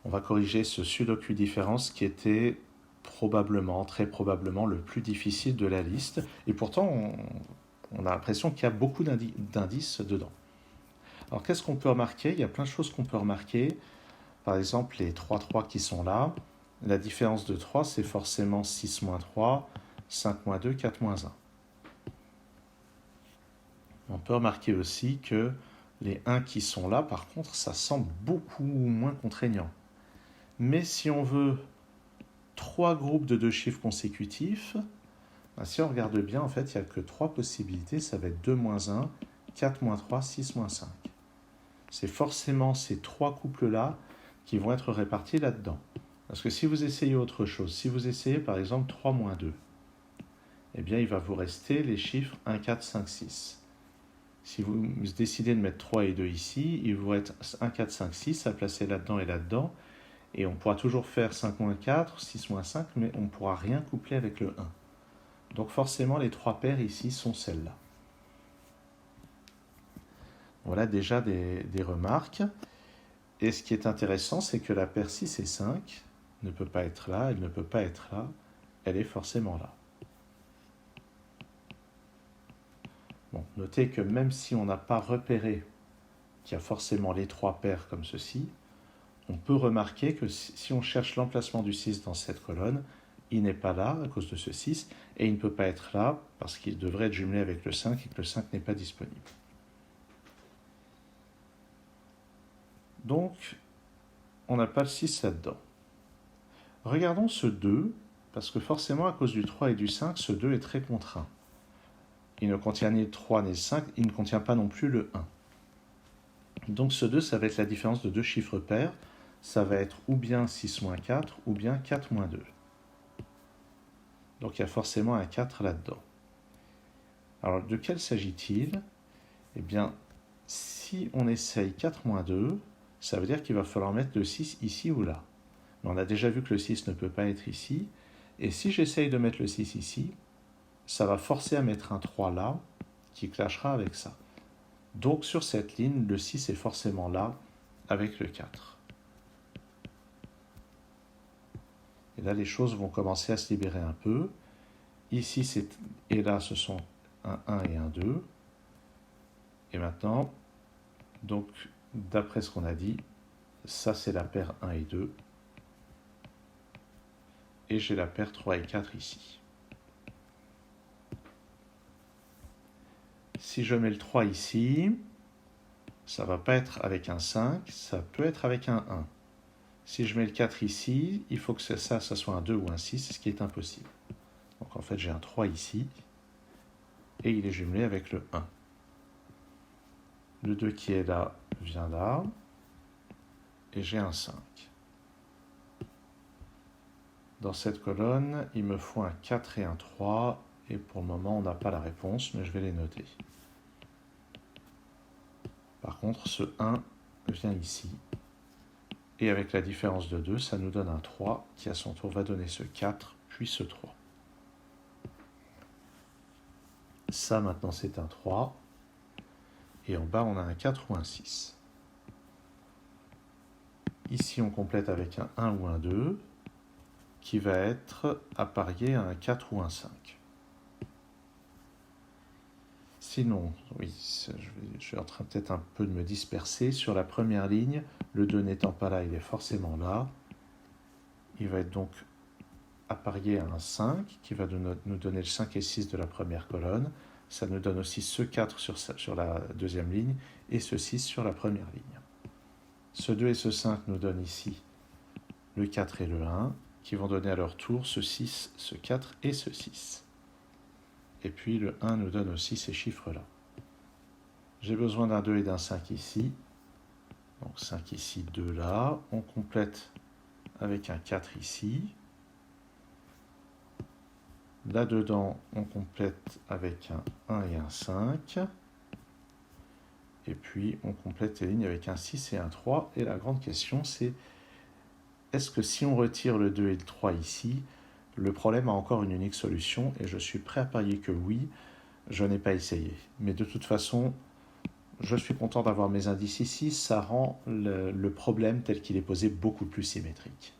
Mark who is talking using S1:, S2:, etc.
S1: On va corriger ce sudoku différence qui était probablement, très probablement, le plus difficile de la liste. Et pourtant, on a l'impression qu'il y a beaucoup d'indices dedans. Alors, qu'est-ce qu'on peut remarquer? Il y a plein de choses qu'on peut remarquer. Par exemple, les 3 qui sont là. La différence de 3, c'est forcément 6 moins 3, 5 moins 2, 4 moins 1. On peut remarquer aussi que les 1 qui sont là, par contre, ça semble beaucoup moins contraignant. Mais si on veut 3 groupes de 2 chiffres consécutifs, si on regarde bien, en fait, il n'y a que 3 possibilités. Ça va être 2 moins 1, 4 moins 3, 6 moins 5. C'est forcément ces 3 couples-là qui vont être répartis là-dedans. Parce que si vous essayez autre chose, si vous essayez par exemple 3 moins 2, eh bien il va vous rester les chiffres 1, 4, 5, 6. Si vous décidez de mettre 3 et 2 ici, il vous reste 1, 4, 5, 6 à placer là-dedans et là-dedans. Et on pourra toujours faire 5 moins 4, 6 moins 5, mais on ne pourra rien coupler avec le 1. Donc forcément, les 3 paires ici sont celles-là. Voilà déjà des remarques. Et ce qui est intéressant, c'est que la paire 6 et 5 ne peut pas être là, elle ne peut pas être là, elle est forcément là. Bon, notez que même si on n'a pas repéré qu'il y a forcément les 3 paires comme ceci, on peut remarquer que si on cherche l'emplacement du 6 dans cette colonne, il n'est pas là à cause de ce 6, et il ne peut pas être là parce qu'il devrait être jumelé avec le 5 et que le 5 n'est pas disponible. Donc, on n'a pas le 6 là-dedans. Regardons ce 2, parce que forcément, à cause du 3 et du 5, ce 2 est très contraint. Il ne contient ni le 3 ni le 5, il ne contient pas non plus le 1. Donc ce 2, ça va être la différence de 2 chiffres pairs. Ça va être ou bien 6 moins 4, ou bien 4 moins 2. Donc il y a forcément un 4 là-dedans. Alors de quel s'agit-il? Eh bien, si on essaye 4 moins 2, ça veut dire qu'il va falloir mettre le 6 ici ou là. Mais on a déjà vu que le 6 ne peut pas être ici. Et si j'essaye de mettre le 6 ici, ça va forcer à mettre un 3 là, qui clashera avec ça. Donc sur cette ligne, le 6 est forcément là, avec le 4. Et là, les choses vont commencer à se libérer un peu. Ici, et là, ce sont un 1 et un 2. Et maintenant, donc, d'après ce qu'on a dit, ça, c'est la paire 1 et 2. Et j'ai la paire 3 et 4 ici. Si je mets le 3 ici, ça ne va pas être avec un 5, ça peut être avec un 1. Si je mets le 4 ici, il faut que ça soit un 2 ou un 6, ce qui est impossible. Donc en fait, j'ai un 3 ici, et il est jumelé avec le 1. Le 2 qui est là vient là, et j'ai un 5. Dans cette colonne, il me faut un 4 et un 3, et pour le moment, on n'a pas la réponse, mais je vais les noter. Par contre, ce 1 vient ici, et avec la différence de 2, ça nous donne un 3, qui à son tour va donner ce 4, puis ce 3. Ça, maintenant, c'est un 3, et en bas, on a un 4 ou un 6. Ici, on complète avec un 1 ou un 2, qui va être apparié à un 4 ou un 5. Sinon, oui, je suis en train peut-être un peu de me disperser. Sur la première ligne, le 2 n'étant pas là, il est forcément là. Il va être donc apparié à un 5, qui va nous donner le 5 et 6 de la première colonne. Ça nous donne aussi ce 4 sur la deuxième ligne, et ce 6 sur la première ligne. Ce 2 et ce 5 nous donnent ici le 4 et le 1, qui vont donner à leur tour ce 6, ce 4 et ce 6. Et puis le 1 nous donne aussi ces chiffres-là. J'ai besoin d'un 2 et d'un 5 ici. Donc 5 ici, 2 là. On complète avec un 4 ici. Là-dedans, on complète avec un 1 et un 5. Et puis, on complète les lignes avec un 6 et un 3. Et la grande question, c'est est-ce que si on retire le 2 et le 3 ici, le problème a encore une unique solution? Et je suis prêt à parier que oui, je n'ai pas essayé. Mais de toute façon, je suis content d'avoir mes indices ici, ça rend le problème tel qu'il est posé beaucoup plus symétrique.